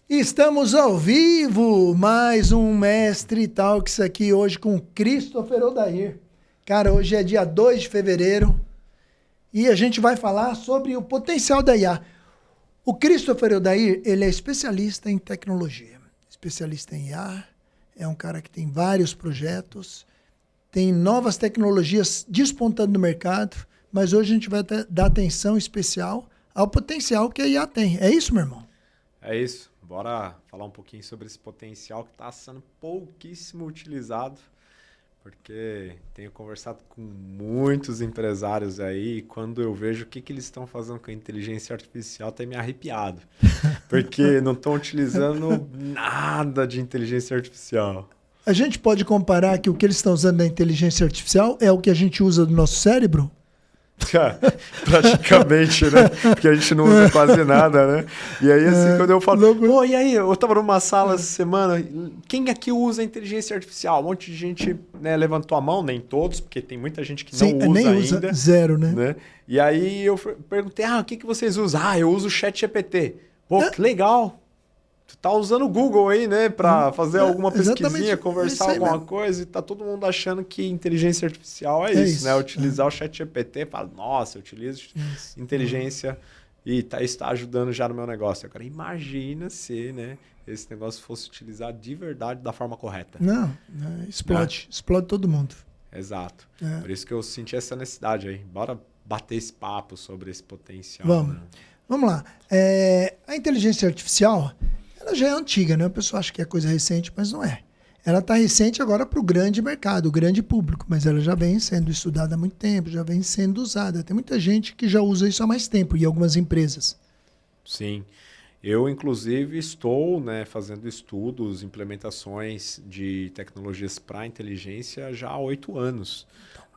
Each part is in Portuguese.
Estamos ao vivo, mais um Mestre Talks aqui hoje com Christopher Odair. Cara, hoje é dia 2 de fevereiro e a gente vai falar sobre o potencial da IA. O Christopher Odair, ele é especialista em tecnologia, especialista em IA, é um cara que tem vários projetos, tem novas tecnologias despontando no mercado, mas hoje a gente vai dar atenção especial ao potencial que a IA tem. É isso, meu irmão? É isso. Bora falar um pouquinho sobre esse potencial que está sendo pouquíssimo utilizado, porque tenho conversado com muitos empresários aí e quando eu vejo o que eles estão fazendo com a inteligência artificial, tem me arrepiado, porque não estão utilizando nada de inteligência artificial. A gente pode comparar que o que eles estão usando da inteligência artificial é o que a gente usa do nosso cérebro? Praticamente, né? Porque a gente não usa quase nada, né? E aí, assim, quando eu falo, pô, e aí, eu tava numa sala essa semana, quem aqui usa inteligência artificial? Um monte de gente, né, levantou a mão, nem todos, porque tem muita gente que não usa nem ainda. Usa zero, né? E aí eu perguntei, o que vocês usam? Eu uso o ChatGPT. Pô, que legal! Tu tá usando o Google aí, né, para fazer alguma pesquisinha, conversar alguma coisa, e tá todo mundo achando que inteligência artificial é isso, né? Utilizar o ChatGPT, fala, nossa, eu utilizo inteligência e isso tá ajudando já no meu negócio. Agora, imagina se, né, esse negócio fosse utilizado de verdade da forma correta. Não, explode todo mundo. Exato. Por isso que eu senti essa necessidade aí. Bora bater esse papo sobre esse potencial. Vamos lá. A inteligência artificial, ela já é antiga, né? A pessoa acha que é coisa recente, mas não é. Ela está recente agora para o grande mercado, o grande público, mas ela já vem sendo estudada há muito tempo, já vem sendo usada. Tem muita gente que já usa isso há mais tempo e algumas empresas. Sim. Eu, inclusive, estou, né, fazendo estudos, implementações de tecnologias para inteligência já há 8 anos.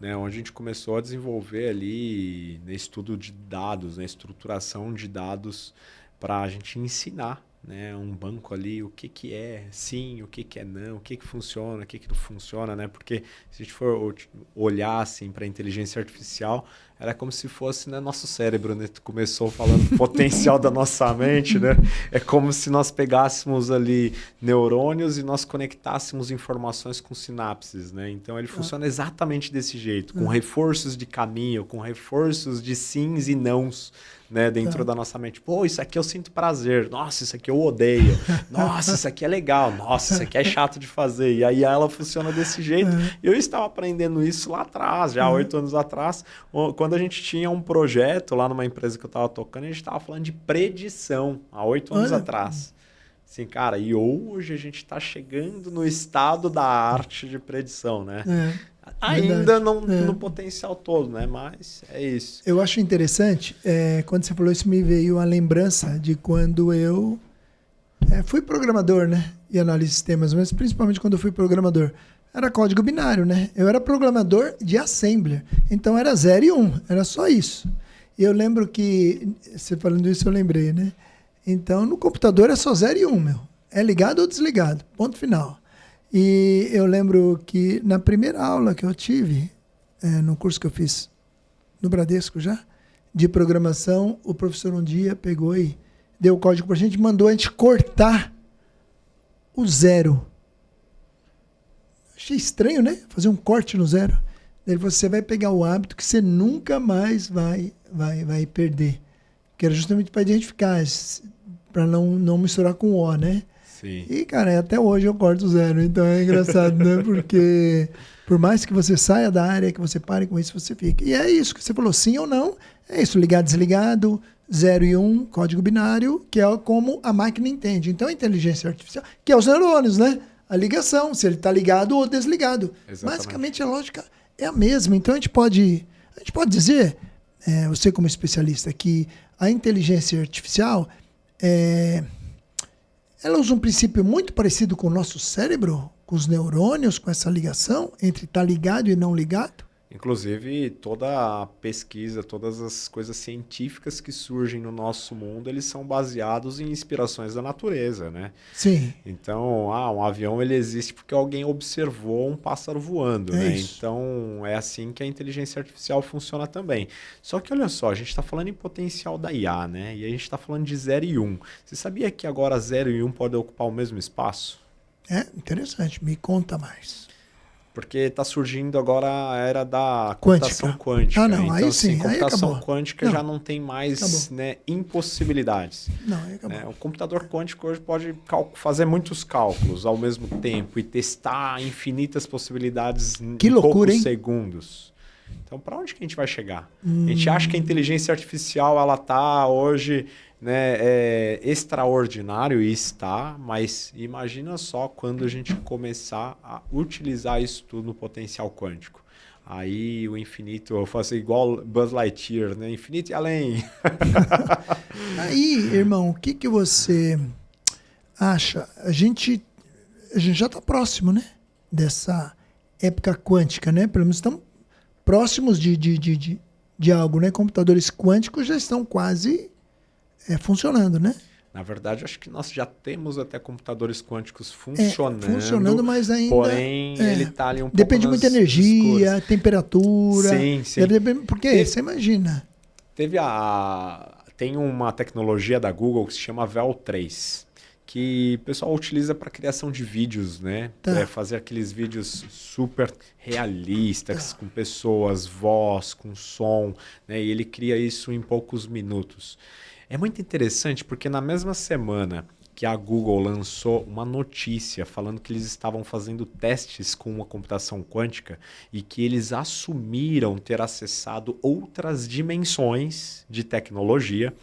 Né, onde a gente começou a desenvolver ali, né, estudo de dados, né, estruturação de dados para a gente ensinar, né, um banco ali o que é sim, o que é não, o que funciona, o que não funciona, né? Porque se a gente for olhar assim para a inteligência artificial, era como se fosse, né, nosso cérebro, né? Tu começou falando do potencial da nossa mente, né? É como se nós pegássemos ali neurônios e nós conectássemos informações com sinapses, né? Então ele funciona exatamente desse jeito, com reforços de caminho, com reforços de sims e nãos, né, dentro da nossa mente. Pô, isso aqui eu sinto prazer. Nossa, isso aqui eu odeio. Nossa, isso aqui é legal. Nossa, isso aqui é chato de fazer. E aí ela funciona desse jeito. Eu estava aprendendo isso lá atrás, já 8 anos atrás, quando a gente tinha um projeto lá numa empresa que eu estava tocando, a gente estava falando de predição, há 8 anos atrás. Assim, cara, e hoje a gente está chegando no estado da arte de predição, né? Ainda não no potencial todo, né? Mas é isso. Eu acho interessante, quando você falou isso, me veio a lembrança de quando eu fui programador, né? E analista de sistemas, mas principalmente quando eu fui programador. Era código binário, né? Eu era programador de assembler. Então era 0 e 1, era só isso. E eu lembro que, você falando isso, eu lembrei, né? Então no computador é só 0 e 1, meu. É ligado ou desligado, ponto final. E eu lembro que na primeira aula que eu tive, no curso que eu fiz no Bradesco já, de programação, o professor um dia pegou e deu o código pra gente, mandou a gente cortar o 0. Achei estranho, né? Fazer um corte no 0. Ele falou, você vai pegar o hábito que você nunca mais vai perder. Que era justamente para identificar, para não misturar com o O, né? Sim. E, cara, até hoje eu corto 0. Então é engraçado, né? Porque por mais que você saia da área, que você pare com isso, você fica. E é isso que você falou, sim ou não. É isso, ligado, desligado, 0 e 1, código binário, que é como a máquina entende. Então a inteligência artificial, que é os neurônios, né? A ligação, se ele está ligado ou desligado. Exatamente. Basicamente a lógica é a mesma. Então a gente pode dizer, você como especialista, que a inteligência artificial ela usa um princípio muito parecido com o nosso cérebro, com os neurônios, com essa ligação entre estar ligado e não ligado? Inclusive, toda a pesquisa, todas as coisas científicas que surgem no nosso mundo, eles são baseados em inspirações da natureza, né? Sim, Então, um avião ele existe porque alguém observou um pássaro voando, é né? isso. Então, é assim que a inteligência artificial funciona também. Só que olha só, a gente está falando em potencial da IA, né? E a gente está falando de 0 e 1. Você sabia que agora 0 e 1 podem ocupar o mesmo espaço? É interessante, me conta mais. Porque está surgindo agora a era da computação Quântica. quântica. Ah, não, Então, aí assim, sim, aí computação acabou. quântica já Não, não tem acabou. mais, né, impossibilidades. Não, aí Né? acabou. O computador quântico hoje pode fazer muitos cálculos ao mesmo tempo e testar infinitas possibilidades Que em loucura, poucos hein? segundos. Então, para onde que a gente vai chegar? A gente acha que a inteligência artificial ela está hoje, né, extraordinário e está, mas imagina só quando a gente começar a utilizar isso tudo no potencial quântico. Aí o infinito, eu faço igual Buzz Lightyear, né? Infinito e além. Aí, irmão, o que que você acha? A gente já está próximo, né? Dessa época quântica, né? Pelo menos estamos próximos de algo, né? Computadores quânticos já estão quase funcionando, né? Na verdade, acho que nós já temos até computadores quânticos Funcionando, funcionando, mas ainda porém ele está ali um pouco depende de muita nas escuras. energia, temperatura. Sim, sim. Deve depender, porque você imagina. Tem uma tecnologia da Google que se chama Veo3, que o pessoal utiliza para criação de vídeos, né? Tá. Fazer aqueles vídeos super realistas, Tá. com pessoas, voz, com som, né? E ele cria isso em poucos minutos. É muito interessante porque na mesma semana que a Google lançou uma notícia falando que eles estavam fazendo testes com uma computação quântica e que eles assumiram ter acessado outras dimensões de tecnologia.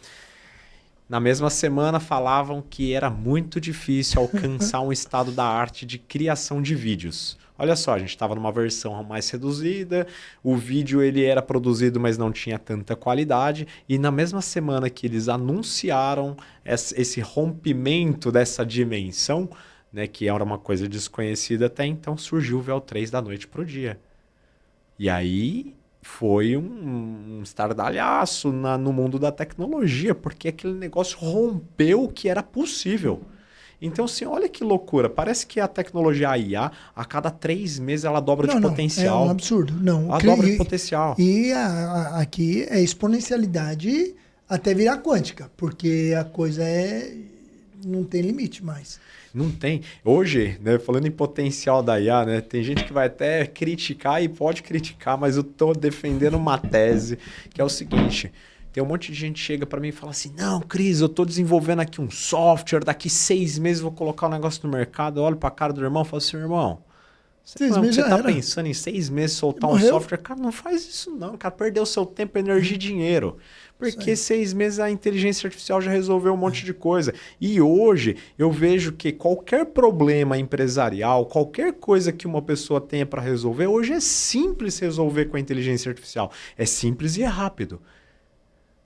Na mesma semana falavam que era muito difícil alcançar um estado da arte de criação de vídeos. Olha só, a gente estava numa versão mais reduzida, o vídeo ele era produzido, mas não tinha tanta qualidade, e na mesma semana que eles anunciaram esse rompimento dessa dimensão, né, que era uma coisa desconhecida até então, surgiu o Veo3 da noite para o dia. E aí foi um estardalhaço no mundo da tecnologia, porque aquele negócio rompeu o que era possível. Então, assim, olha que loucura. Parece que a tecnologia a IA, a cada 3 meses, ela dobra de Não, é um potencial. absurdo. Não. Ela dobra de potencial. E aqui é exponencialidade até virar quântica, porque a coisa não tem limite mais. Não tem. Hoje, né, falando em potencial da IA, né, tem gente que vai até criticar e pode criticar, mas eu estou defendendo uma tese que é o seguinte. Tem um monte de gente que chega para mim e fala assim, não, Cris, eu estou desenvolvendo aqui um software, daqui 6 meses eu vou colocar o negócio no mercado. Eu olho para a cara do irmão e falo assim, irmão, 6 meses você já está era. pensando em 6 meses soltar um Morreu. software? Cara, não faz isso não, cara. Perdeu seu tempo, energia e dinheiro. Porque 6 meses a inteligência artificial já resolveu um monte de coisa. E hoje eu vejo que qualquer problema empresarial, qualquer coisa que uma pessoa tenha para resolver, hoje é simples resolver com a inteligência artificial. É simples e é rápido.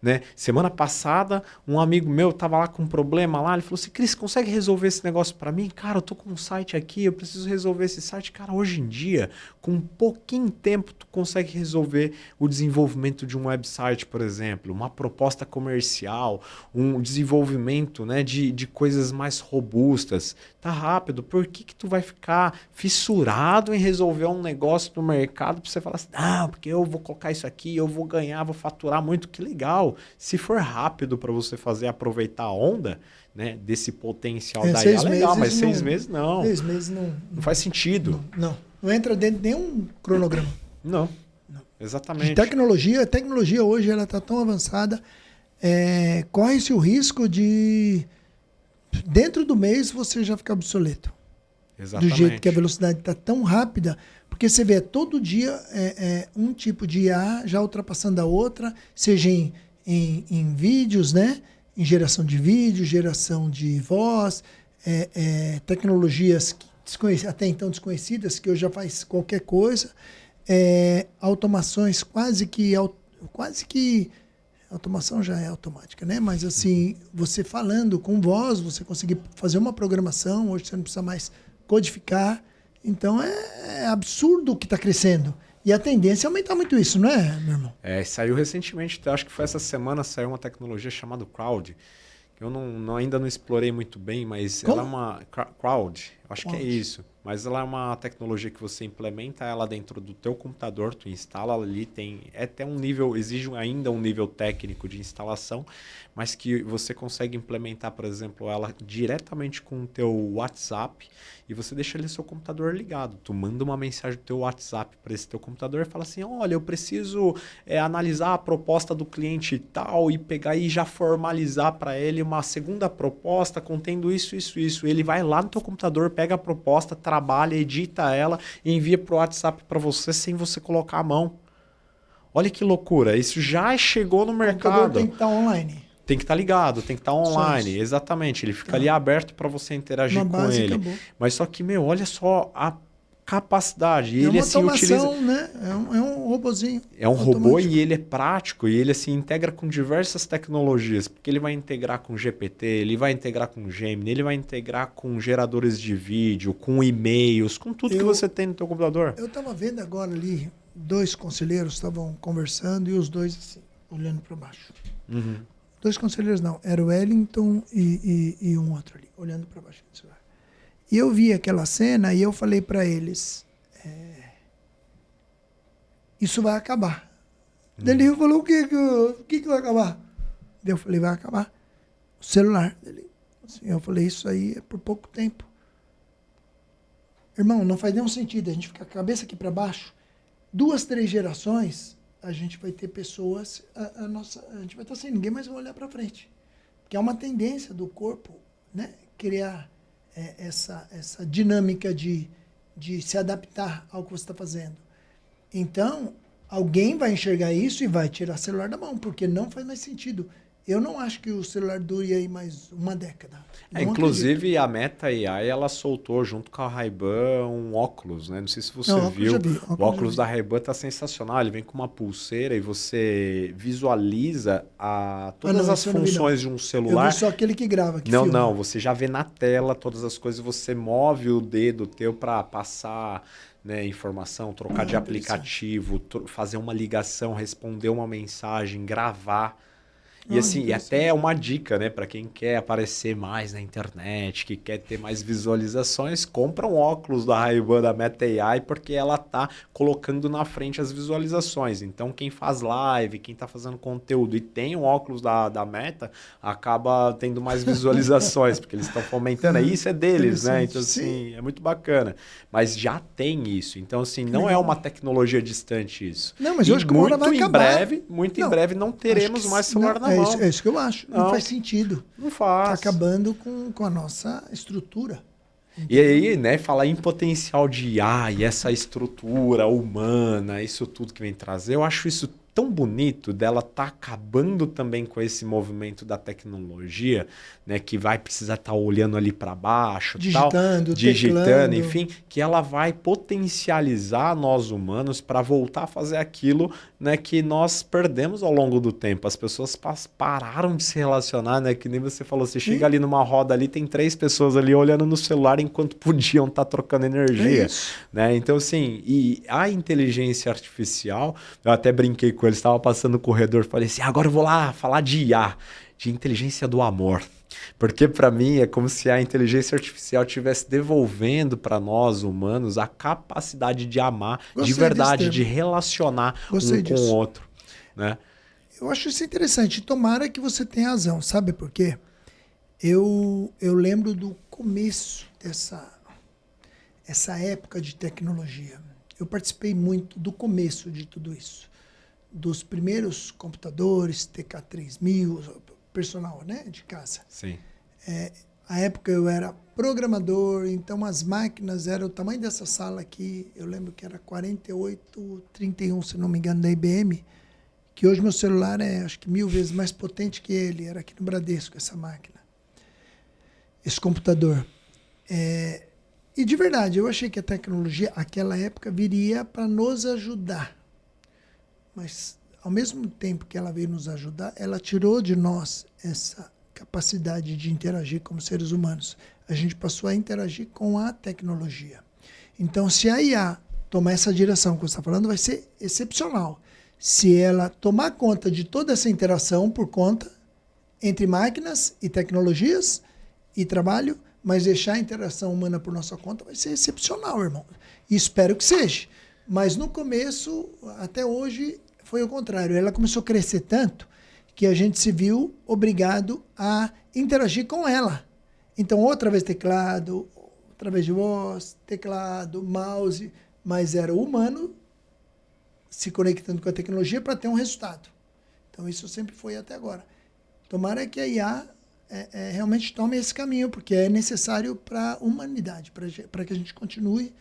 Né? Semana passada, um amigo meu estava lá com um problema lá, ele falou assim, Cris, consegue resolver esse negócio para mim? Cara, eu tô com um site aqui, eu preciso resolver esse site. Cara, hoje em dia, com um pouquinho tempo, tu consegue resolver o desenvolvimento de um website, por exemplo, uma proposta comercial, um desenvolvimento, né, de coisas mais robustas. Tá rápido, por que tu vai ficar fissurado em resolver um negócio no mercado para você falar assim, não, porque eu vou colocar isso aqui, eu vou ganhar, vou faturar muito, que legal. Se for rápido para você fazer aproveitar a onda, né, desse potencial da IA, legal, mas 6 meses não. 6 meses não Não faz sentido. Não entra dentro de nenhum cronograma. Não. De Exatamente. tecnologia, a tecnologia hoje ela está tão avançada, corre-se o risco de dentro do mês você já ficar obsoleto. Exatamente. Do jeito que a velocidade está tão rápida, porque você vê todo dia um tipo de IA já ultrapassando a outra, seja em vídeos, né? Em geração de vídeo, geração de voz, tecnologias até então desconhecidas, que hoje já faz qualquer coisa, automações quase que automação já é automática, né? Mas assim, você falando com voz, você conseguir fazer uma programação, hoje você não precisa mais codificar. Então é absurdo o que está crescendo. E a tendência é aumentar muito isso, não é, meu irmão? Saiu recentemente, acho que foi essa semana, saiu uma tecnologia chamada Crowd, que eu ainda não explorei muito bem, mas Como? ela é uma Crowd, acho que é Crowd. isso. Mas ela é uma tecnologia que você implementa ela dentro do teu computador, tu instala ali, até um nível, exige ainda um nível técnico de instalação, mas que você consegue implementar, por exemplo, ela diretamente com o teu WhatsApp e você deixa ali seu computador ligado. Tu manda uma mensagem do teu WhatsApp para esse teu computador e fala assim, olha, eu preciso analisar a proposta do cliente e tal e pegar e já formalizar para ele uma segunda proposta contendo isso, isso, isso. Ele vai lá no teu computador, pega a proposta, trabalha, edita ela e envia para o WhatsApp para você sem você colocar a mão. Olha que loucura, isso já chegou no mercado. O computador tem que estar online. Tem que estar ligado, tem que estar online, Isso. Exatamente. Ele fica ali aberto para você interagir com ele. Acabou. Mas só que, olha só a capacidade. É ele uma assim automação, utiliza. né? É um robozinho. É um robô e ele é prático e ele assim integra com diversas tecnologias, porque ele vai integrar com GPT, ele vai integrar com Gemini, ele vai integrar com geradores de vídeo, com e-mails, com tudo que você tem no teu computador. Eu estava vendo agora ali, 2 conselheiros estavam conversando e os dois assim, olhando para baixo. Uhum. 2 conselheiros não, era o Wellington e um outro ali, olhando para baixo. E eu vi aquela cena e eu falei para eles, isso vai acabar. Daí ele falou, o que vai acabar? Daí eu falei, vai acabar o celular. Assim, eu falei, isso aí é por pouco tempo. Irmão, não faz nenhum sentido a gente ficar com a cabeça aqui para baixo. 2, 3 gerações, a gente vai ter pessoas, a gente vai estar sem ninguém, mas vai olhar para frente. Porque é uma tendência do corpo, né, criar essa dinâmica de se adaptar ao que você está fazendo. Então, alguém vai enxergar isso e vai tirar o celular da mão, porque não faz mais sentido. Eu não acho que o celular dure aí mais uma década. Inclusive, a Meta AI, ela soltou junto com a Ray-Ban um óculos, né? Não sei se você viu. O óculos da Ray-Ban tá sensacional. Ele vem com uma pulseira e você visualiza todas as funções de um celular. Eu vi só aquele que grava. Não. Você já vê na tela todas as coisas. Você move o dedo teu para passar, né, informação, trocar de aplicativo, fazer uma ligação, responder uma mensagem, gravar. E assim, e até é uma dica, né, para quem quer aparecer mais na internet, que quer ter mais visualizações, compra um óculos da Ray-Ban, da Meta AI, porque ela tá colocando na frente as visualizações. Então, quem faz live, quem tá fazendo conteúdo e tem um óculos da Meta, acaba tendo mais visualizações, porque eles estão fomentando. E isso é deles, né? Então, assim, é muito bacana. Mas já tem isso. Então, assim, não é uma tecnologia distante isso. Não, mas eu acho que uma hora vai acabar. Muito em breve não teremos mais celular na mão. É isso que eu acho. Não faz sentido. Não faz. Está acabando com a nossa estrutura. E aí, né, falar em potencial de IA e essa estrutura humana, isso tudo que vem trazer, eu acho isso tão bonito dela tá acabando também com esse movimento da tecnologia, né, que vai precisar estar olhando ali para baixo, digitando, enfim, que ela vai potencializar nós humanos para voltar a fazer aquilo, né, que nós perdemos ao longo do tempo. As pessoas pararam de se relacionar, né, que nem você falou, você chega ali numa roda ali, tem 3 pessoas ali olhando no celular enquanto podiam estar trocando energia, né? Então, assim, e a inteligência artificial, eu até brinquei com ele, estava passando no corredor, falei assim, agora eu vou lá falar de IA, de inteligência do amor. Porque para mim é como se a inteligência artificial estivesse devolvendo para nós humanos a capacidade de amar, de verdade, de relacionar um com o outro, né? Eu acho isso interessante. Tomara que você tenha razão, sabe por quê? Eu lembro do começo essa época de tecnologia. Eu participei muito do começo de tudo isso. Dos primeiros computadores, TK3000, personal, né, de casa. Sim. A época eu era programador, então as máquinas eram o tamanho dessa sala aqui. Eu lembro que era 4831, se não me engano, da IBM, que hoje meu celular é, acho que 1000 vezes mais potente que ele. Era aqui no Bradesco, essa máquina. Esse computador. E de verdade, eu achei que a tecnologia, naquela época, viria para nos ajudar. Mas, ao mesmo tempo que ela veio nos ajudar, ela tirou de nós essa capacidade de interagir como seres humanos. A gente passou a interagir com a tecnologia. Então, se a IA tomar essa direção que você está falando, vai ser excepcional. Se ela tomar conta de toda essa interação por conta entre máquinas e tecnologias e trabalho, mas deixar a interação humana por nossa conta vai ser excepcional, irmão. E espero que seja. Mas no começo, até hoje, foi o contrário. Ela começou a crescer tanto que a gente se viu obrigado a interagir com ela. Então, outra vez teclado, outra vez de voz, teclado, mouse, mas era o humano se conectando com a tecnologia para ter um resultado. Então, isso sempre foi até agora. Tomara que a IA realmente tome esse caminho, porque é necessário para a humanidade, para que a gente continue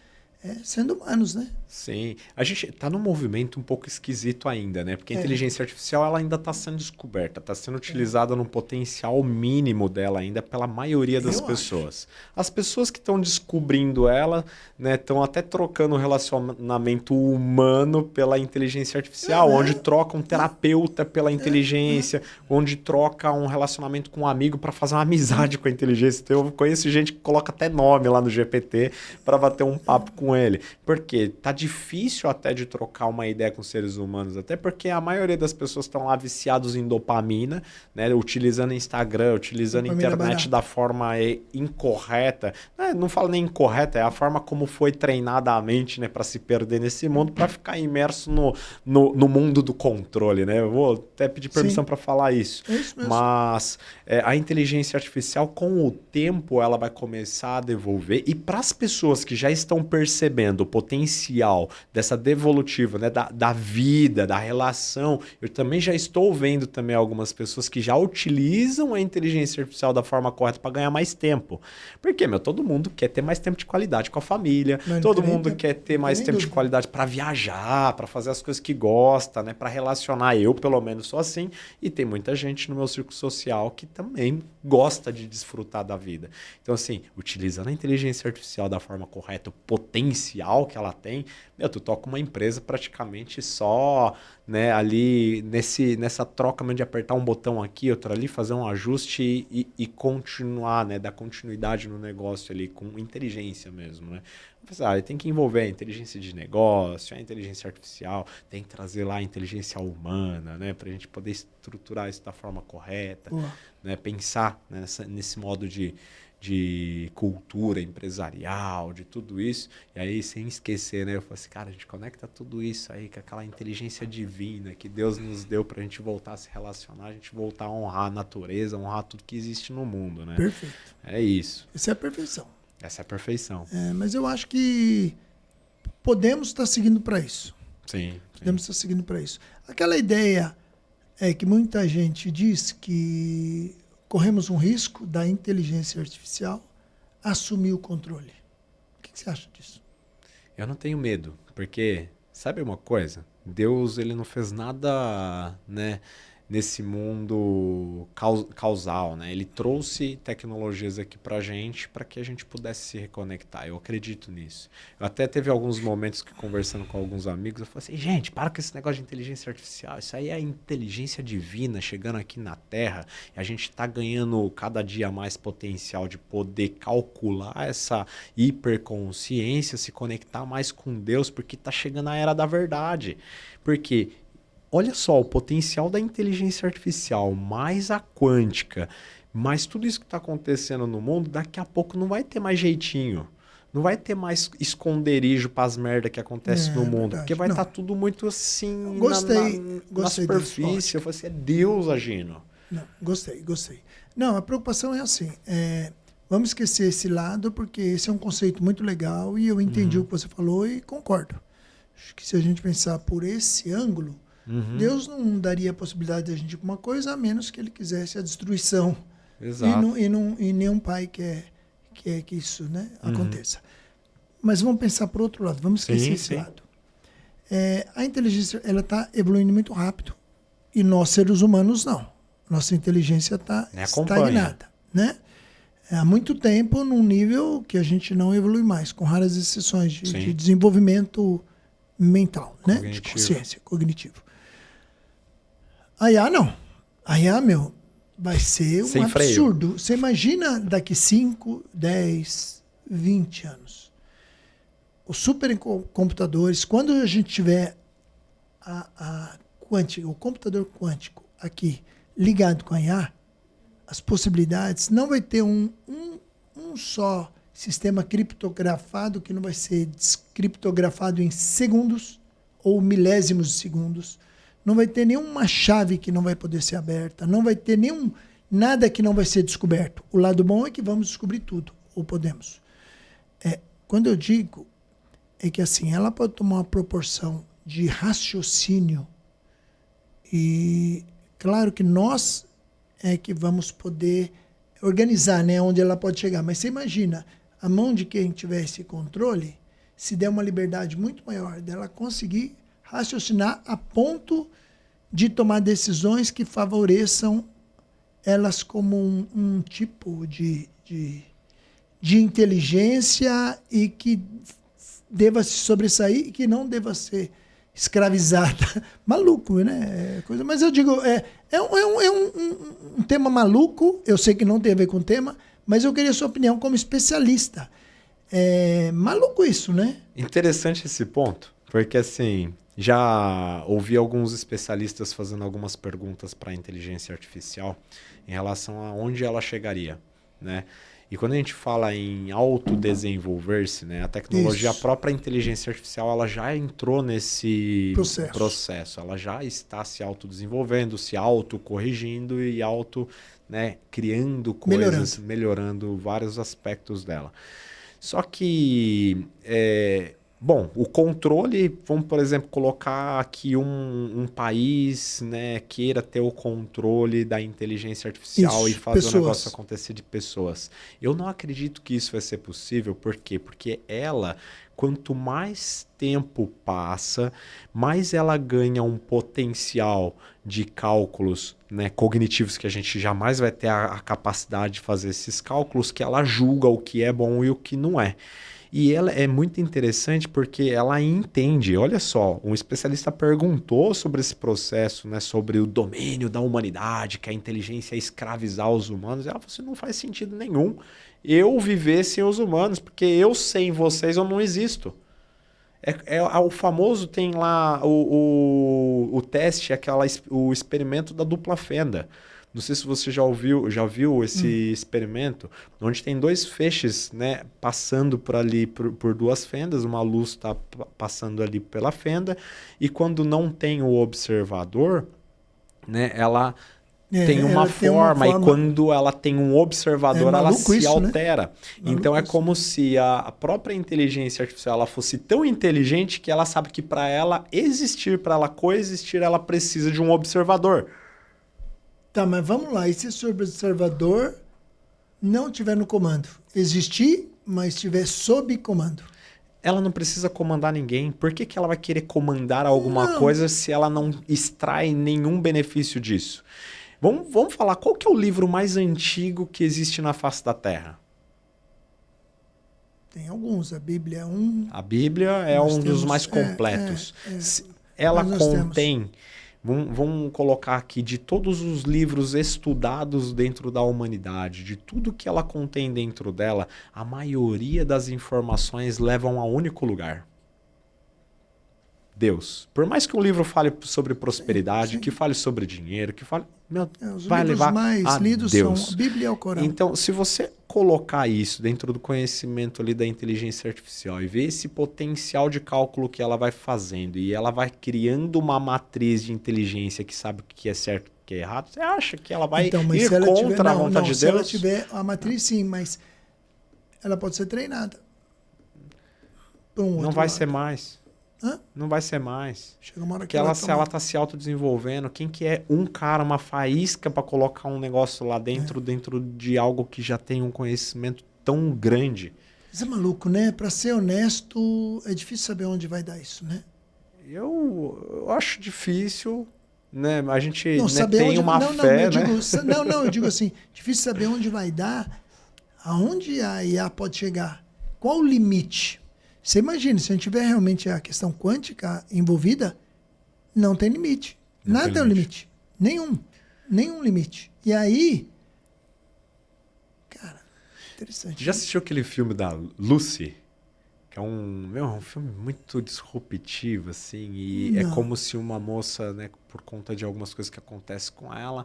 sendo humanos, né? Sim. A gente está num movimento um pouco esquisito ainda, né? Porque a inteligência artificial ela ainda está sendo descoberta, está sendo utilizada no potencial mínimo dela ainda pela maioria das pessoas. As pessoas que estão descobrindo ela, né, estão até trocando o relacionamento humano pela inteligência artificial, onde troca um terapeuta pela inteligência, onde troca um relacionamento com um amigo para fazer uma amizade com a inteligência. Então, eu conheço gente que coloca até nome lá no GPT para bater um papo com ele. Porque tá difícil até de trocar uma ideia com seres humanos, até porque a maioria das pessoas estão lá viciados em dopamina, né, utilizando Instagram, utilizando a internet da forma incorreta. Não falo nem incorreta, é a forma como foi treinada a mente, né, para se perder nesse mundo, para ficar imerso no mundo do controle, né? Eu vou até pedir permissão para falar isso. É isso mesmo. Mas a inteligência artificial, com o tempo, ela vai começar a devolver, e para as pessoas que já estão percebendo o potencial dessa devolutiva, né, da vida, da relação, eu também já estou vendo também algumas pessoas que já utilizam a inteligência artificial da forma correta para ganhar mais tempo. Porque, todo mundo quer ter mais tempo de qualidade com a família, todo mundo quer ter mais tempo de qualidade para viajar, para fazer as coisas que gosta, né, para relacionar. Eu, pelo menos, sou assim, e tem muita gente no meu círculo social que também gosta de desfrutar da vida. Então, assim, utilizando a inteligência artificial da forma correta, o potencial que ela tem, tu toca uma empresa praticamente só, né, ali nessa troca de apertar um botão aqui, outro ali, fazer um ajuste e continuar, né, dar continuidade no negócio ali com inteligência mesmo, né? Tem que envolver a inteligência de negócio, a inteligência artificial, tem que trazer lá a inteligência humana, né, para a gente poder estruturar isso da forma correta, né, pensar, né, nesse modo de cultura empresarial, de tudo isso. E aí, sem esquecer, né? Eu falei assim, cara, a gente conecta tudo isso aí com aquela inteligência divina que Deus nos deu pra gente voltar a se relacionar, a gente voltar a honrar a natureza, honrar tudo que existe no mundo, né? Perfeito. É isso. Essa é a perfeição. Essa é a perfeição. Mas eu acho que podemos estar seguindo para isso. Sim. Podemos estar seguindo para isso. Aquela ideia que muita gente diz que corremos um risco da inteligência artificial assumir o controle. O que você acha disso? Eu não tenho medo, porque, sabe uma coisa? Deus, ele não fez nada, né, nesse mundo causal, né? Ele trouxe tecnologias aqui pra gente para que a gente pudesse se reconectar. Eu acredito nisso. Eu até teve alguns momentos que, conversando com alguns amigos, eu falei assim, gente, para com esse negócio de inteligência artificial. Isso aí é a inteligência divina chegando aqui na Terra, e a gente tá ganhando cada dia mais potencial de poder calcular essa hiperconsciência, se conectar mais com Deus, porque tá chegando a era da verdade. Porque olha só, o potencial da inteligência artificial, mais a quântica, mais tudo isso que está acontecendo no mundo, daqui a pouco não vai ter mais jeitinho. Não vai ter mais esconderijo para as merdas que acontecem no mundo. Verdade. Porque vai estar tudo muito assim na superfície. Eu falei assim, é Deus agindo. Não, gostei. Não, a preocupação é assim. Vamos esquecer esse lado, porque esse é um conceito muito legal e eu entendi o que você falou e concordo. Acho que se a gente pensar por esse ângulo, Deus não daria a possibilidade de a gente ir para uma coisa a menos que ele quisesse a destruição. Exato. E nenhum pai quer que isso, né, aconteça. Mas vamos pensar por outro lado, vamos esquecer esse lado. A inteligência está evoluindo muito rápido e nós, seres humanos, não. Nossa inteligência está estagnada. Né? Há muito tempo num nível que a gente não evolui mais, com raras exceções de desenvolvimento mental, né? De consciência, cognitivo. A IA não. A IA, vai ser um absurdo. Você imagina daqui 5, 10, 20 anos. os supercomputadores, quando a gente tiver o computador quântico aqui ligado com a IA, as possibilidades, não vai ter um só sistema criptografado que não vai ser descriptografado em segundos ou milésimos de segundos. Não vai ter nenhuma chave que não vai poder ser aberta. Não vai ter nada que não vai ser descoberto. O lado bom é que vamos descobrir tudo, ou podemos. Quando eu digo, é que assim, ela pode tomar uma proporção de raciocínio e claro que nós é que vamos poder organizar, né, onde ela pode chegar. Mas você imagina, a mão de quem tiver esse controle, se der uma liberdade muito maior dela conseguir raciocinar a ponto de tomar decisões que favoreçam elas como um tipo de inteligência e que deva se sobressair e que não deva ser escravizada. Maluco, né? Mas eu digo, um tema maluco, eu sei que não tem a ver com o tema, mas eu queria a sua opinião como especialista. É maluco isso, né? Interessante esse ponto, porque assim, já ouvi alguns especialistas fazendo algumas perguntas para a inteligência artificial em relação a onde ela chegaria, né? E quando a gente fala em autodesenvolver-se, né, a tecnologia, Isso. a própria inteligência artificial, ela já entrou nesse processo. Ela já está se autodesenvolvendo, se autocorrigindo e criando coisas, melhorando vários aspectos dela. Só que, o controle, vamos, por exemplo, colocar aqui um país, né, queira ter o controle da inteligência artificial e fazer o negócio acontecer de pessoas. Eu não acredito que isso vai ser possível. Por quê? Porque ela, quanto mais tempo passa, mais ela ganha um potencial de cálculos, né, cognitivos, que a gente jamais vai ter a capacidade de fazer esses cálculos, que ela julga o que é bom e o que não é. E ela é muito interessante porque ela entende. Olha só, um especialista perguntou sobre esse processo, né, sobre o domínio da humanidade, que a inteligência é escravizar os humanos. E ela falou assim, não faz sentido nenhum eu viver sem os humanos, porque eu sem vocês eu não existo. O famoso, tem lá o teste, o experimento da dupla fenda. Não sei se você já viu esse experimento, onde tem dois feixes, né, passando por ali por duas fendas, uma luz está passando ali pela fenda, e quando não tem o observador, né, ela tem uma forma, e quando ela tem um observador, ela se altera. Né? Então é como se a própria inteligência artificial ela fosse tão inteligente que ela sabe que para ela existir, para ela coexistir, ela precisa de um observador. Tá, mas vamos lá. E se esse observador não estiver no comando? Existir, mas estiver sob comando? Ela não precisa comandar ninguém. Por que ela vai querer comandar alguma coisa se ela não extrai nenhum benefício disso? Vamos falar, qual que é o livro mais antigo que existe na face da Terra? Tem alguns. A Bíblia é um. A Bíblia é um dos mais completos. Ela contém... Vamos colocar aqui, de todos os livros estudados dentro da humanidade, de tudo que ela contém dentro dela, a maioria das informações levam a um único lugar. Deus. Por mais que um livro fale sobre prosperidade, que fale sobre dinheiro, que fale... vai levar mais a lidos Deus. São a Bíblia e o Corão. Então, se você colocar isso dentro do conhecimento ali da inteligência artificial e ver esse potencial de cálculo que ela vai fazendo e ela vai criando uma matriz de inteligência que sabe o que é certo e o que é errado, você acha que ela vai ir contra a vontade de Deus? Se ela tiver a matriz, sim, mas ela pode ser treinada. Não vai ser mais. Hã? Não vai ser mais. Chega uma hora porque ela está se autodesenvolvendo. Quem que é um cara, uma faísca para colocar um negócio lá dentro de algo que já tem um conhecimento tão grande? Isso é maluco, né? Para ser honesto, é difícil saber onde vai dar isso, né? Eu acho difícil, né? A gente tem uma fé, né? Eu digo assim, difícil saber onde vai dar, aonde a IA pode chegar. Qual o limite? Você imagina, se a gente tiver realmente a questão quântica envolvida, não tem limite. Nada é o limite. Nenhum limite. E aí, cara, interessante. Já assistiu aquele filme da Lucy? que é um filme muito disruptivo, assim, e é Não. como se uma moça, né, por conta de algumas coisas que acontecem com ela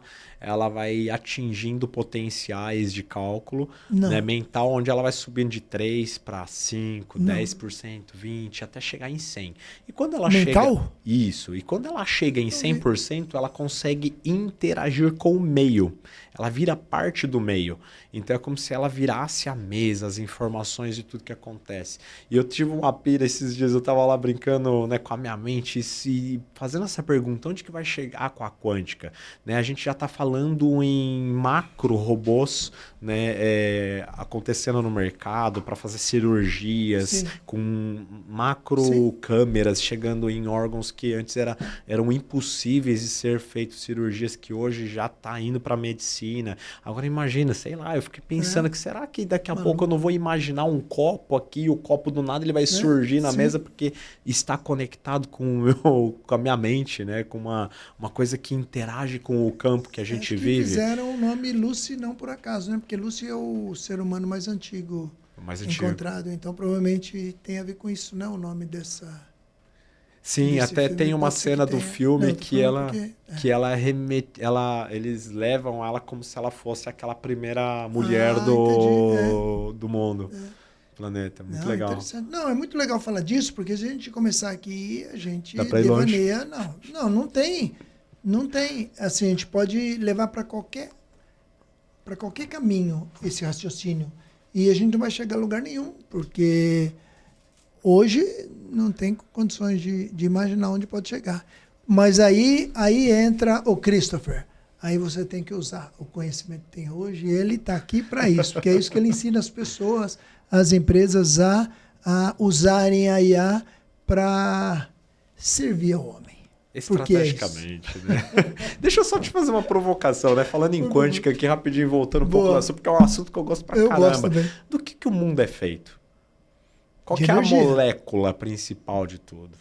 vai atingindo potenciais de cálculo, né, Não. mental, onde ela vai subindo de 3 para 5, Não. 10%, 20%, até chegar em 100. E quando ela chega... Mental? Isso. E quando ela chega em Eu vi. 100%, ela consegue interagir com o meio. Ela vira parte do meio. Então é como se ela virasse a mesa, as informações de tudo que acontece. E eu tive uma pira esses dias, eu tava lá brincando, né, com a minha mente e fazendo essa pergunta, onde que vai chegar com a quântica? Né, a gente já está falando em macro robôs, né, acontecendo no mercado para fazer cirurgias, Sim. com macro Sim. câmeras chegando em órgãos que antes eram impossíveis de ser feitos, cirurgias que hoje já está indo para a medicina. Agora imagina, sei lá, eu fiquei pensando que será que daqui a pouco eu não vou imaginar um copo aqui, o copo do nada ele vai surgir na Sim. mesa porque está conectado com a minha mente, né? Com uma coisa que interage com o campo que a gente Acho que vive. fizeram o nome Lucy não por acaso, né? Porque Lucy é o ser humano mais antigo encontrado. Então, provavelmente tem a ver com isso, né? O nome dessa... Sim, até filme. tem uma Pode ser cena que do tenha. filme Não, tô que falando ela porque- que eles levam ela como se ela fosse aquela primeira mulher entendi. do mundo, planeta. Muito Não, legal. interessante. Não, é muito legal falar disso, porque se a gente começar aqui, a gente Dá pra ir longe. devaneia. Não tem. Não tem. Assim, a gente pode levar para qualquer caminho esse raciocínio. E a gente não vai chegar a lugar nenhum, porque hoje não tem condições de imaginar onde pode chegar. Mas aí entra o Christopher. Aí você tem que usar o conhecimento que tem hoje, e ele está aqui para isso, porque é isso que ele ensina as pessoas, as empresas a usarem a IA para servir ao homem. Estrategicamente, né? Deixa eu só te fazer uma provocação, né? Falando em quântica aqui, rapidinho, voltando um pouco do assunto, porque é um assunto que eu gosto pra caramba. Gosto também. Do que o mundo é feito? Qual De que é energia. a molécula principal de tudo?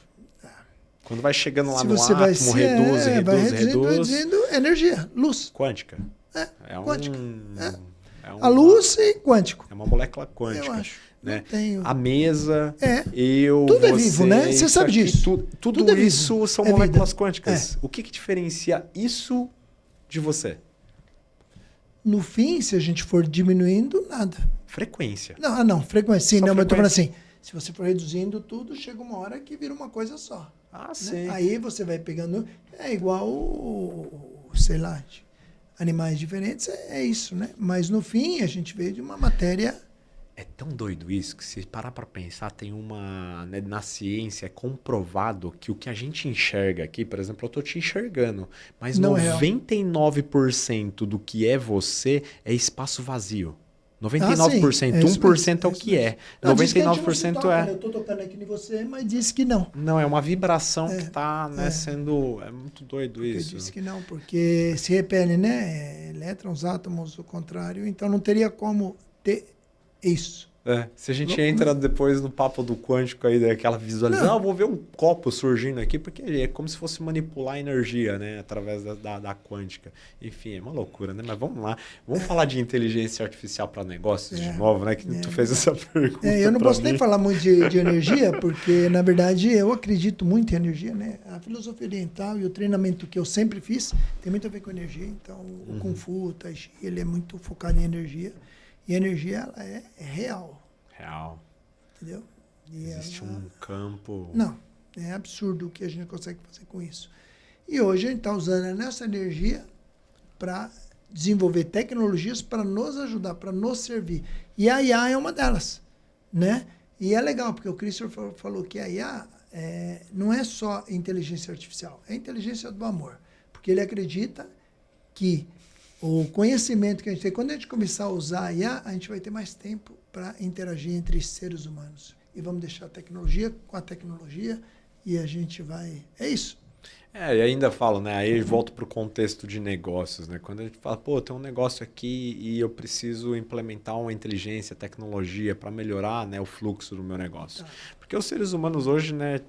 Quando vai chegando lá Se no você átomo, reduz. reduzindo energia, luz. Quântica. Quântica. A luz e quântico. É uma molécula quântica. Eu acho. Né? Não tenho... A mesa, tudo você, é vivo, né? Você sabe aqui, disso. Tudo é isso vivo. são É moléculas vida. quânticas. O que diferencia isso de você? No fim, se a gente for diminuindo, nada. Frequência. Não, frequência. Sim, Só não, mas eu tô falando frequência. assim, se você for reduzindo tudo, chega uma hora que vira uma coisa só. Ah, né? sim. Aí você vai pegando, é igual, sei lá, animais diferentes, é isso, né? Mas no fim, a gente veio de uma matéria... É tão doido isso que se parar para pensar, tem uma... Né, na ciência é comprovado que o que a gente enxerga aqui, por exemplo, eu tô te enxergando, mas Não 99% do que é você é espaço vazio. 99%, sim, 1% é o que é. Não, 99% toca, é... né? Eu tô tocando aqui em você, mas disse que não. Não, é uma vibração que tá, né, sendo... É muito doido isso. Eu disse que não, porque se repele, né? Elétrons, átomos, o contrário. Então não teria como ter isso. Se a gente entra depois no papo do quântico aí, daquela visualização, vou ver um copo surgindo aqui, porque é como se fosse manipular a energia, né? Através da quântica. Enfim, é uma loucura, né? Mas vamos lá. Vamos falar de inteligência artificial para negócios de novo, né? Que tu fez essa pergunta. Eu não posso nem falar muito de energia, porque, na verdade, eu acredito muito em energia, né? A filosofia oriental e o treinamento que eu sempre fiz tem muito a ver com energia. Então, o Kung Fu, o Tai Chi, ele é muito focado em energia. E a energia, ela é real. Real. Entendeu? E existe um campo... Não, é absurdo o que a gente consegue fazer com isso. E hoje a gente está usando essa energia para desenvolver tecnologias para nos ajudar, para nos servir. E a IA é uma delas, né? E é legal, porque o Christopher falou que a IA não é só inteligência artificial, é inteligência do amor. Porque ele acredita que o conhecimento que a gente tem, quando a gente começar a usar a IA, a gente vai ter mais tempo para interagir entre seres humanos. E vamos deixar a tecnologia com a tecnologia e a gente vai... É isso. E ainda falo, né? Aí volto para o contexto de negócios, né? Quando a gente fala, pô, tem um negócio aqui e eu preciso implementar uma inteligência, tecnologia para melhorar, né, o fluxo do meu negócio. Tá. Porque os seres humanos hoje, né,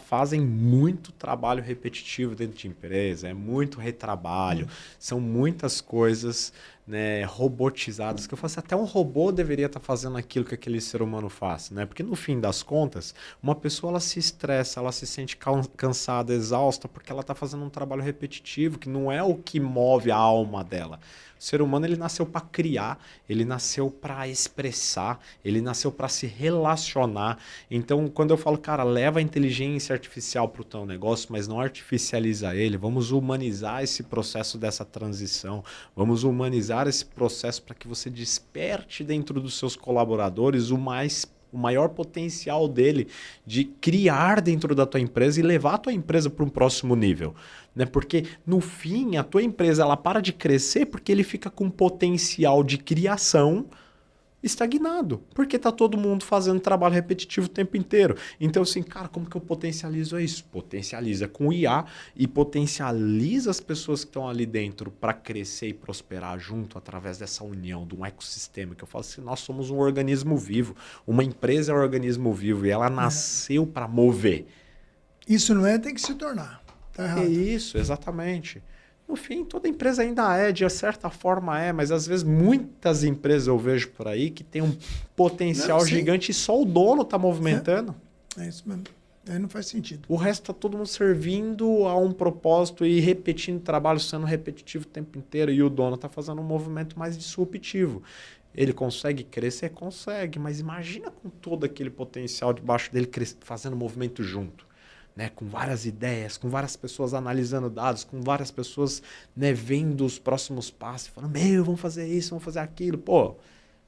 fazem muito trabalho repetitivo dentro de empresa, é muito retrabalho, são muitas coisas, né, robotizadas, que eu falo assim, até um robô deveria estar fazendo aquilo que aquele ser humano faz, né? Porque no fim das contas, uma pessoa ela se estressa, ela se sente cansada, exausta, porque ela está fazendo um trabalho repetitivo, que não é o que move a alma dela. O ser humano ele nasceu para criar, ele nasceu para expressar, ele nasceu para se relacionar. Então, quando eu falo, cara, leva a inteligência artificial para o teu negócio, mas não artificializa ele, vamos humanizar esse processo dessa transição, vamos humanizar esse processo para que você desperte dentro dos seus colaboradores o maior potencial dele de criar dentro da tua empresa e levar a tua empresa para um próximo nível. Né? Porque, no fim, a tua empresa ela para de crescer porque ele fica com potencial de criação estagnado, porque tá todo mundo fazendo trabalho repetitivo o tempo inteiro. Então, assim, cara, como que eu potencializo isso? Potencializa com o IA e potencializa as pessoas que estão ali dentro para crescer e prosperar junto através dessa união, de um ecossistema, que eu falo assim, nós somos um organismo vivo, uma empresa é um organismo vivo e ela nasceu para mover. Isso não é, tem que se tornar. Tá errado. É isso, exatamente. No fim, toda empresa ainda é, de certa forma é, mas às vezes muitas empresas eu vejo por aí que tem um potencial gigante e só o dono está movimentando. É isso mesmo. Aí não faz sentido. O resto está todo mundo servindo a um propósito e repetindo trabalho, sendo repetitivo o tempo inteiro, e o dono está fazendo um movimento mais disruptivo. Ele consegue crescer? Consegue, mas imagina com todo aquele potencial debaixo dele fazendo movimento junto. Né, com várias ideias, com várias pessoas analisando dados, com várias pessoas, né, vendo os próximos passos, falando, vamos fazer isso, vamos fazer aquilo. Pô,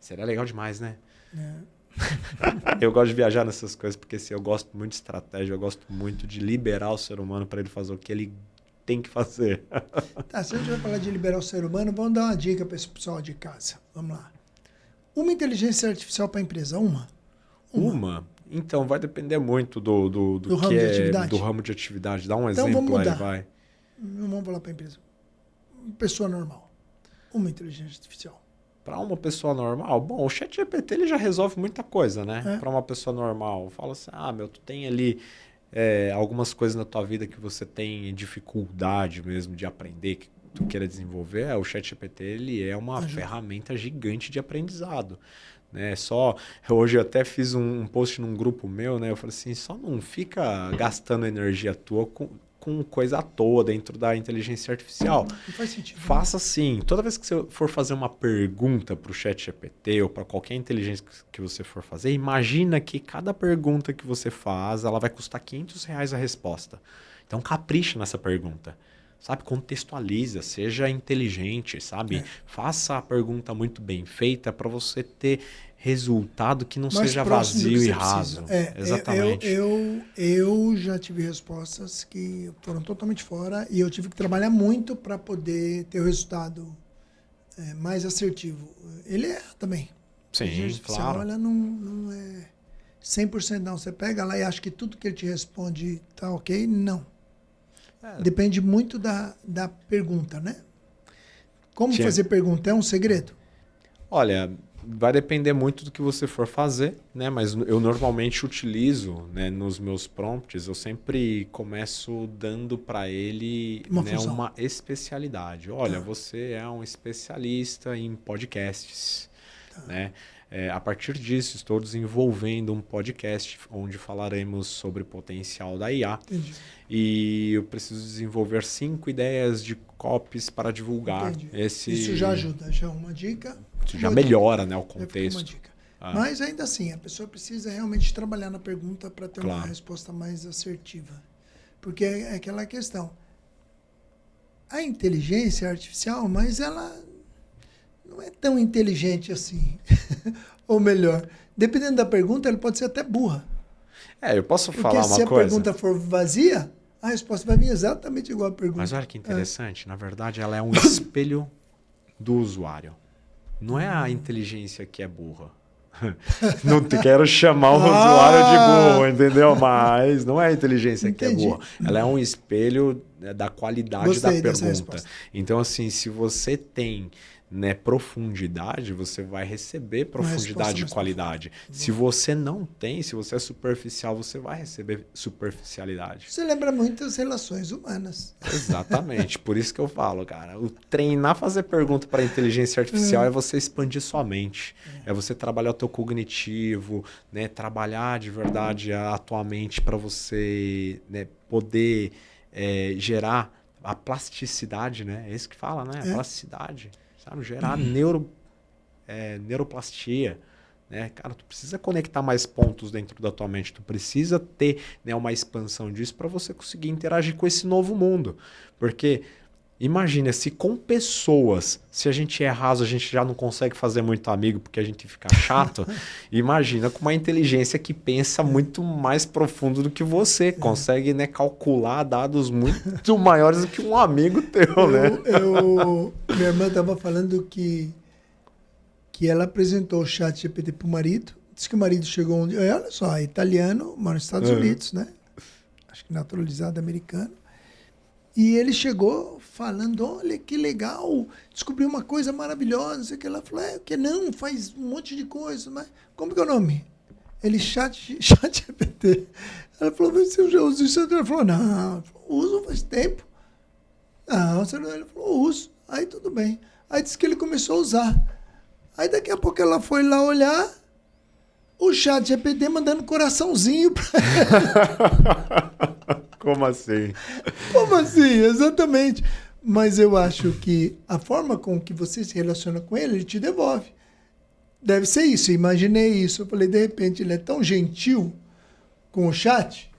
seria legal demais, né? Eu gosto de viajar nessas coisas, porque assim, eu gosto muito de estratégia, eu gosto muito de liberar o ser humano para ele fazer o que ele tem que fazer. Tá, se a gente vai falar de liberar o ser humano, vamos dar uma dica para esse pessoal de casa. Vamos lá. Uma inteligência artificial para a empresa, Uma? Então, vai depender muito do que ramo de atividade. Do ramo de atividade. Dá um Então, exemplo vamos mudar. aí, vai. Não vamos falar para a empresa. Uma pessoa normal. Uma inteligência artificial. Para uma pessoa normal, bom, o ChatGPT ele já resolve muita coisa, né? É. Para uma pessoa normal, fala assim, tu tem ali algumas coisas na tua vida que você tem dificuldade mesmo de aprender, que tu queira desenvolver, o ChatGPT ele é uma ferramenta gigante de aprendizado. Né? Hoje eu até fiz um post num grupo meu, né? Eu falei assim, só não fica gastando energia tua com coisa à toa dentro da inteligência artificial. Não faz sentido. Faça assim, toda vez que você for fazer uma pergunta para o ChatGPT ou para qualquer inteligência que você for fazer, imagina que cada pergunta que você faz, ela vai custar R$500 a resposta. Então capricha nessa pergunta. Sabe, contextualiza, seja inteligente, sabe? Faça a pergunta muito bem feita para você ter resultado que não seja vazio e raso. Exatamente. Eu já tive respostas que foram totalmente fora e eu tive que trabalhar muito para poder ter o resultado mais assertivo. Ele é também. Sim, claro. Olha, não é 100% não. Você pega lá e acha que tudo que ele te responde tá ok? Não. Depende muito da pergunta, né? Como fazer pergunta é um segredo? Olha, vai depender muito do que você for fazer, né? Mas eu normalmente utilizo, né, nos meus prompts, eu sempre começo dando para ele uma especialidade. Olha, você é um especialista em podcasts, né? A partir disso, estou desenvolvendo um podcast onde falaremos sobre o potencial da IA. Entendi. E eu preciso desenvolver 5 ideias de copies para divulgar. Isso já ajuda, já é uma dica. Isso já melhora, né, o contexto. Uma dica. Mas ainda assim, a pessoa precisa realmente trabalhar na pergunta para ter uma resposta mais assertiva. Porque é aquela questão. A inteligência artificial, mas ela não é tão inteligente assim. Ou melhor, dependendo da pergunta, ela pode ser até burra. Eu posso falar uma coisa? Porque se a pergunta for vazia, a resposta vai vir exatamente igual à pergunta. Mas olha que interessante, na verdade ela é um espelho do usuário. Não é a inteligência que é burra. Não quero chamar o usuário de burro, entendeu? Mas não é a inteligência que é burra. Ela é um espelho, né, da qualidade da pergunta. Então, assim, se você tem, né, profundidade, você vai receber profundidade e qualidade. Se você não tem, se você é superficial, você vai receber superficialidade. Você lembra muito as relações humanas. Exatamente. Por isso que eu falo, cara, o treinar fazer pergunta para inteligência artificial é você expandir sua mente. É você trabalhar o teu cognitivo, né, trabalhar de verdade a tua mente para você, né, poder gerar a plasticidade, né? É isso que fala, né? A plasticidade. Sabe? Gerar neuroplastia. Né? Cara, tu precisa conectar mais pontos dentro da tua mente. Tu precisa ter, né, uma expansão disso para você conseguir interagir com esse novo mundo. Porque imagina, se com pessoas, se a gente é raso, a gente já não consegue fazer muito amigo porque a gente fica chato. Imagina com uma inteligência que pensa muito mais profundo do que você. Consegue, né, calcular dados muito maiores do que um amigo teu, né? Minha irmã estava falando que ela apresentou o chat GPT para o marido. Disse que o marido chegou um dia, olha só, é italiano, mora nos Estados Unidos, né? Acho que naturalizado americano. E ele chegou falando, olha que legal, descobri uma coisa maravilhosa, não sei o que. Ela falou, que não, faz um monte de coisa, mas como que é o nome? Ele, chat GPT. Ela falou, mas você já usa isso? Ela falou, não, uso faz tempo. Não, você não. Ele falou, uso. Aí tudo bem. Aí disse que ele começou a usar. Aí daqui a pouco ela foi lá olhar, o chat GPT mandando coraçãozinho pra ela. Como assim? Como assim? Exatamente. Mas eu acho que a forma com que você se relaciona com ele, ele te devolve. Deve ser isso. Eu imaginei isso. Eu falei, de repente, ele é tão gentil com o chat,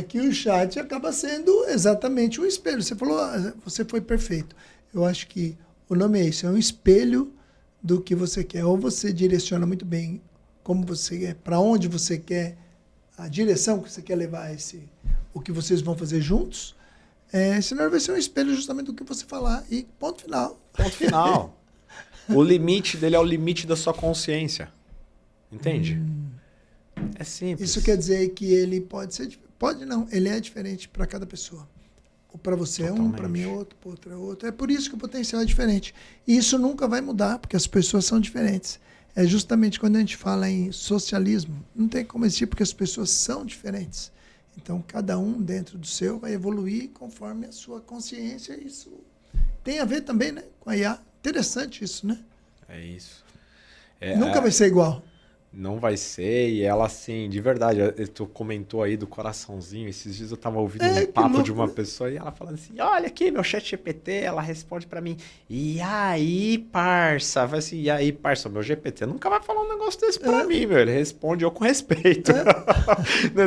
que o chat acaba sendo exatamente um espelho. Você falou, você foi perfeito. Eu acho que o nome é isso, é um espelho do que você quer. Ou você direciona muito bem como você quer, para onde você quer, a direção que você quer levar o que vocês vão fazer juntos, senão vai ser um espelho justamente do que você falar e ponto final. Ponto final. O limite dele é o limite da sua consciência. Entende? É simples. Isso quer dizer que ele pode ser... Pode não, ele é diferente para cada pessoa. Para você Totalmente. É um, para mim é outro, para outro é outro. É por isso que o potencial é diferente. E isso nunca vai mudar, porque as pessoas são diferentes. É justamente quando a gente fala em socialismo, não tem como existir, porque as pessoas são diferentes. Então, cada um dentro do seu vai evoluir conforme a sua consciência. Isso tem a ver também, né, com a IA. Interessante isso, né? É isso. Nunca vai ser igual. Não vai ser, e ela assim, de verdade, tu comentou aí do coraçãozinho, esses dias eu tava ouvindo um papo de uma pessoa e ela falando assim, olha aqui meu chat GPT, ela responde pra mim, e aí parça, vai assim, e aí parça, meu GPT nunca vai falar um negócio desse pra mim, meu, ele responde eu com respeito,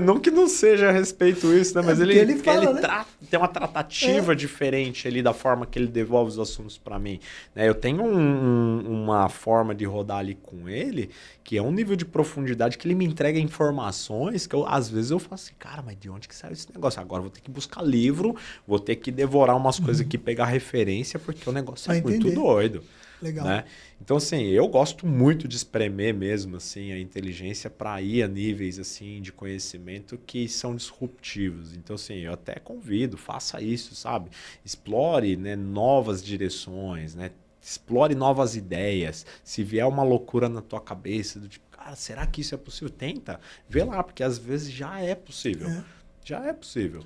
não que não seja respeito isso, né, mas ele fala, né? Tem uma tratativa diferente ali da forma que ele devolve os assuntos pra mim, né? Eu tenho uma forma de rodar ali com ele, que é um nível de profundidade que ele me entrega informações que às vezes eu falo assim, cara, mas de onde que saiu esse negócio? Agora eu vou ter que buscar livro, vou ter que devorar umas coisas aqui, pegar referência, porque o negócio é muito doido. Legal. Né? Então, assim, eu gosto muito de espremer mesmo assim, a inteligência para ir a níveis assim, de conhecimento que são disruptivos. Então, assim, eu até convido, faça isso, sabe? Explore, né, novas direções, né? Explore novas ideias. Se vier uma loucura na tua cabeça, do tipo, cara, será que isso é possível? Tenta, vê lá, porque às vezes já é possível. Já é possível.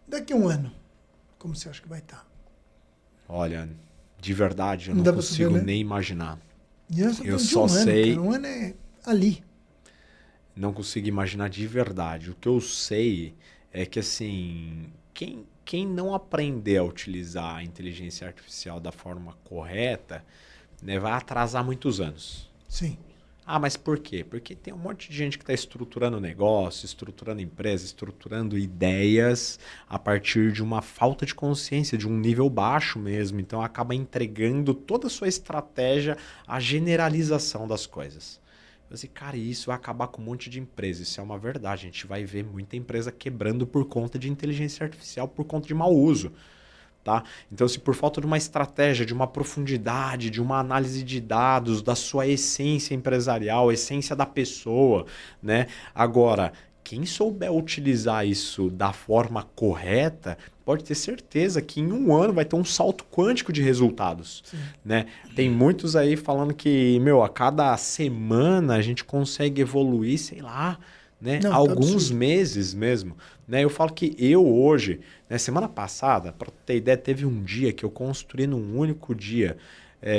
Daqui a um ano, como você acha que vai estar? Olha, de verdade, eu não consigo nem imaginar. Eu só sei... Um ano é ali. Não consigo imaginar de verdade. O que eu sei é que, assim, quem não aprender a utilizar a inteligência artificial da forma correta, né, vai atrasar muitos anos. Sim. Ah, mas por quê? Porque tem um monte de gente que está estruturando negócio, estruturando empresa, estruturando ideias a partir de uma falta de consciência, de um nível baixo mesmo. Então acaba entregando toda a sua estratégia à generalização das coisas. Assim, cara, isso vai acabar com um monte de empresa. Isso é uma verdade. A gente vai ver muita empresa quebrando por conta de inteligência artificial, por conta de mau uso. Tá? Então, se por falta de uma estratégia, de uma profundidade, de uma análise de dados, da sua essência empresarial, essência da pessoa, né? Agora, quem souber utilizar isso da forma correta, pode ter certeza que em um ano vai ter um salto quântico de resultados, né? Tem muitos aí falando que, a cada semana a gente consegue evoluir, sei lá, né? Não, Alguns tá meses mesmo. Né? Eu falo que eu hoje, né, semana passada, para ter ideia, teve um dia que eu construí num único dia,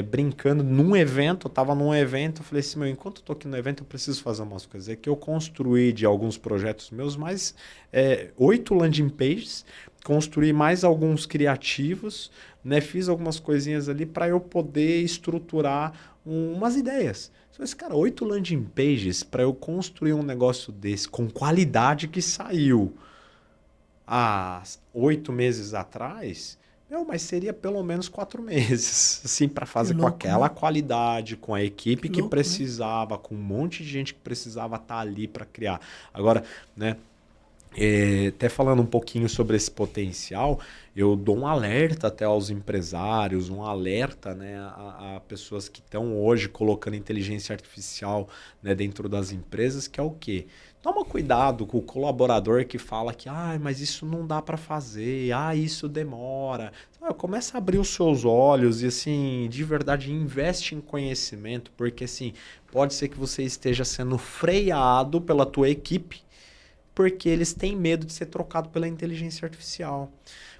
brincando num evento, eu estava num evento, eu falei assim, enquanto eu estou aqui no evento, eu preciso fazer umas coisas. É que eu construí de alguns projetos meus mais 8 landing pages, construí mais alguns criativos, né, fiz algumas coisinhas ali para eu poder estruturar umas ideias. Mas, cara, 8 landing pages para eu construir um negócio desse com qualidade que saiu há 8 meses atrás, mas seria pelo menos 4 meses, assim, para fazer com aquela qualidade, com a equipe que precisava, com um monte de gente que precisava estar ali para criar. Agora, né? Até falando um pouquinho sobre esse potencial, eu dou um alerta até aos empresários, um alerta, né, a pessoas que estão hoje colocando inteligência artificial, né, dentro das empresas, que é o quê? Toma cuidado com o colaborador que fala que mas isso não dá para fazer, isso demora. Começa a abrir os seus olhos e, assim, de verdade, investe em conhecimento, porque assim, pode ser que você esteja sendo freado pela tua equipe, porque eles têm medo de ser trocado pela inteligência artificial.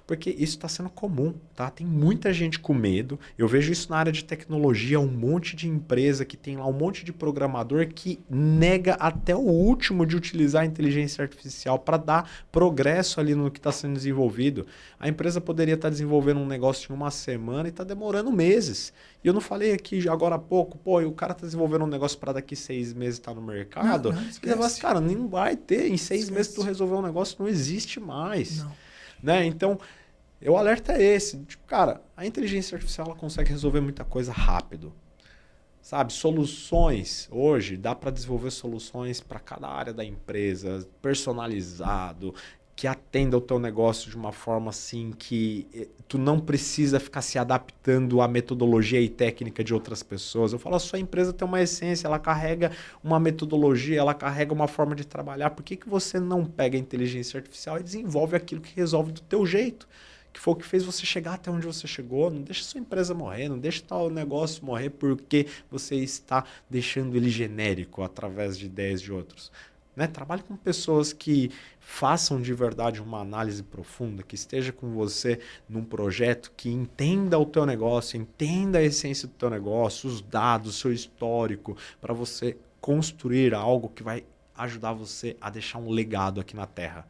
Porque isso está sendo comum, tá? Tem muita gente com medo. Eu vejo isso na área de tecnologia, um monte de empresa que tem lá um monte de programador que nega até o último de utilizar a inteligência artificial para dar progresso ali no que está sendo desenvolvido. A empresa poderia estar desenvolvendo um negócio em uma semana e está demorando meses. E eu não falei aqui agora há pouco, o cara está desenvolvendo um negócio para daqui 6 meses estar no mercado. Mas, cara, nem vai ter. Em 6 meses tu resolver um negócio, não existe mais. Não. Né? Então, o alerta é esse. Tipo, cara, a inteligência artificial ela consegue resolver muita coisa rápido. Sabe? Soluções. Hoje, dá para desenvolver soluções para cada área da empresa, personalizado, que atenda o teu negócio de uma forma assim que tu não precisa ficar se adaptando à metodologia e técnica de outras pessoas. Eu falo, a sua empresa tem uma essência, ela carrega uma metodologia, ela carrega uma forma de trabalhar. Por que você não pega a inteligência artificial e desenvolve aquilo que resolve do teu jeito? Que foi o que fez você chegar até onde você chegou. Não deixa sua empresa morrer, não deixa tal negócio morrer porque você está deixando ele genérico através de ideias de outros. Né? Trabalhe com pessoas que façam de verdade uma análise profunda, que esteja com você num projeto, que entenda o teu negócio, entenda a essência do teu negócio, os dados, o seu histórico, para você construir algo que vai ajudar você a deixar um legado aqui na Terra.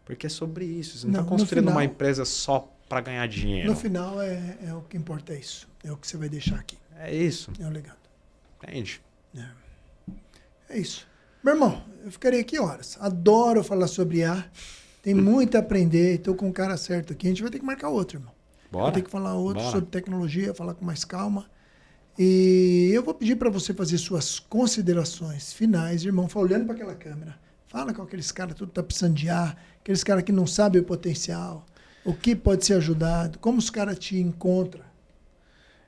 Porque é sobre isso. Você não está construindo uma empresa só para ganhar dinheiro. No final, o que importa é isso. É o que você vai deixar aqui. É isso. É o legado. Entende? É isso. Meu irmão, eu ficaria aqui horas. Adoro falar sobre IA. Tem muito a aprender. Estou com o cara certo aqui. A gente vai ter que marcar outro, irmão. Bora. Vai ter que falar outro sobre tecnologia, falar com mais calma. E eu vou pedir para você fazer suas considerações finais, irmão. Olhando para aquela câmera. Fala com aqueles caras, tudo tá precisando de ar. Aqueles caras que não sabem o potencial. O que pode ser ajudado. Como os caras te encontram.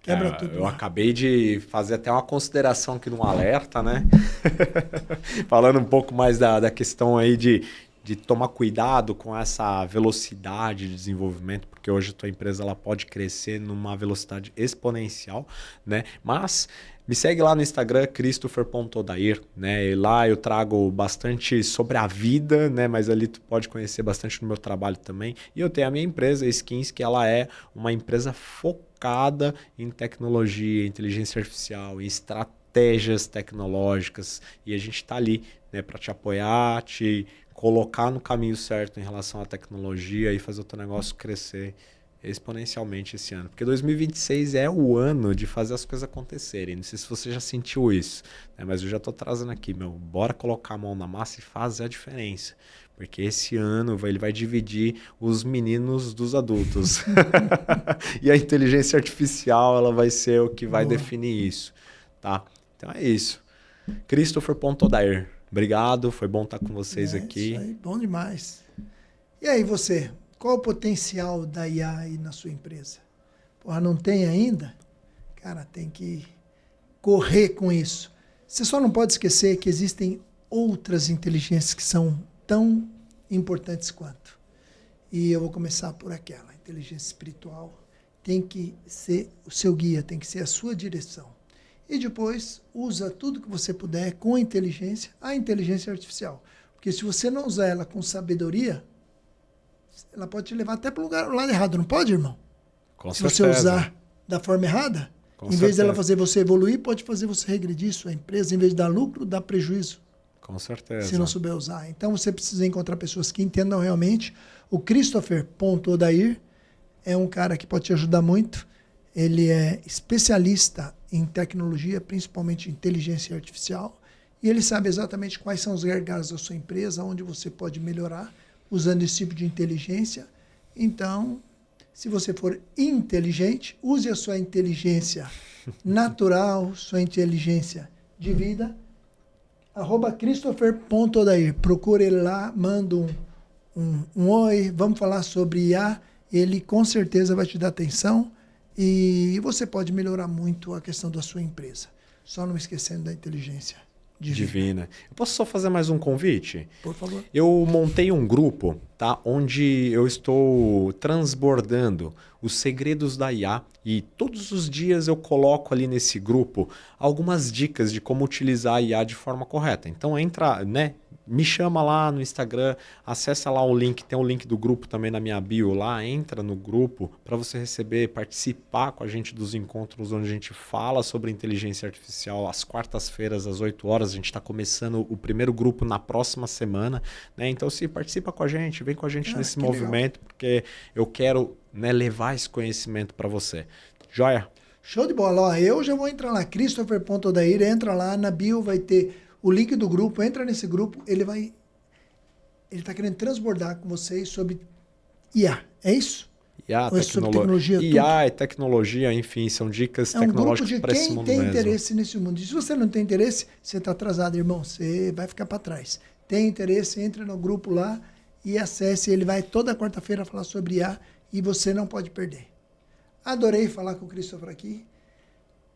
Quebra tudo. Eu acabei de fazer até uma consideração aqui num alerta, né? Falando um pouco mais da questão aí de tomar cuidado com essa velocidade de desenvolvimento, porque hoje a tua empresa ela pode crescer numa velocidade exponencial, né? Mas me segue lá no Instagram, christopher.odair, né? E lá eu trago bastante sobre a vida, né? Mas ali tu pode conhecer bastante do meu trabalho também. E eu tenho a minha empresa, Skins, que ela é uma empresa focada em tecnologia, inteligência artificial, em estratégias tecnológicas. E a gente está ali, né, para te apoiar, te colocar no caminho certo em relação à tecnologia e fazer o teu negócio crescer exponencialmente esse ano. Porque 2026 é o ano de fazer as coisas acontecerem. Não sei se você já sentiu isso, né? Mas eu já estou trazendo aqui, bora colocar a mão na massa e fazer a diferença. Porque esse ano ele vai dividir os meninos dos adultos. E a inteligência artificial ela vai ser o que vai definir isso. Tá? Então é isso. Christopher.odair. Obrigado, foi bom estar com vocês aqui. Isso aí, bom demais. E aí, você? qual o potencial da IA aí na sua empresa? Porra, não tem ainda? Cara, tem que correr com isso. Você só não pode esquecer que existem outras inteligências que são tão importantes quanto. E eu vou começar por aquela. A inteligência espiritual tem que ser o seu guia, tem que ser a sua direção. E depois, usa tudo que você puder com a inteligência artificial. Porque se você não usar ela com sabedoria, ela pode te levar até para o lado errado, não pode, irmão? Com se certeza. você usar da forma errada, em vez dela fazer você evoluir, pode fazer você regredir sua empresa, em vez de dar lucro, dá prejuízo. Com certeza. Se não souber usar. Então você precisa encontrar pessoas que entendam realmente. O Christopher.odair é um cara que pode te ajudar muito. Ele é especialista em tecnologia, principalmente inteligência artificial, e ele sabe exatamente quais são os gargalos da sua empresa, onde você pode melhorar usando esse tipo de inteligência. Então, se você for inteligente, use a sua inteligência natural, sua inteligência de vida, @Christopher.odair. Procure ele lá, manda um oi, vamos falar sobre IA. Ele com certeza vai te dar atenção e você pode melhorar muito a questão da sua empresa. Só não esquecendo da inteligência divina. Eu posso só fazer mais um convite? Por favor. Eu montei um grupo, tá, onde eu estou transbordando os segredos da IA e todos os dias eu coloco ali nesse grupo algumas dicas de como utilizar a IA de forma correta. Então entra, né? Me chama lá no Instagram, acessa lá o link, tem o link do grupo também na minha bio lá, entra no grupo para você receber, participar com a gente dos encontros onde a gente fala sobre inteligência artificial às quartas-feiras, às 8 horas. A gente está começando o primeiro grupo na próxima semana, né? Então, se participa com a gente, vem com a gente nesse movimento, legal. Porque eu quero, né, levar esse conhecimento para você. Joia? Show de bola. Ó, eu já vou entrar lá, Christopher.odair, entra lá, na bio vai ter o link do grupo, entra nesse grupo, ele está querendo transbordar com vocês sobre IA, é isso? IA, sobre tecnologia, IA e tecnologia, enfim, são dicas tecnológicas para esse mundo mesmo. Quem tem interesse nesse mundo. E se você não tem interesse, você está atrasado, irmão, você vai ficar para trás. Tem interesse, entre no grupo lá e acesse, ele vai toda quarta-feira falar sobre IA e você não pode perder. Adorei falar com o Christopher aqui.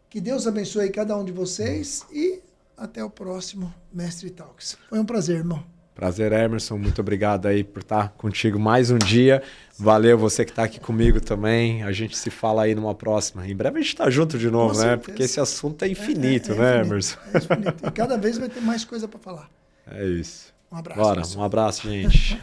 Que Deus abençoe cada um de vocês e até o próximo Mestre Talks. Foi um prazer, irmão. Prazer, Emerson. Muito obrigado aí por estar contigo mais um dia. Valeu você que está aqui comigo também. A gente se fala aí numa próxima. Em breve a gente está junto de novo, né? Porque esse assunto é infinito, né, Emerson? É infinito. E cada vez vai ter mais coisa para falar. É isso. Um abraço. Bora, um abraço, gente.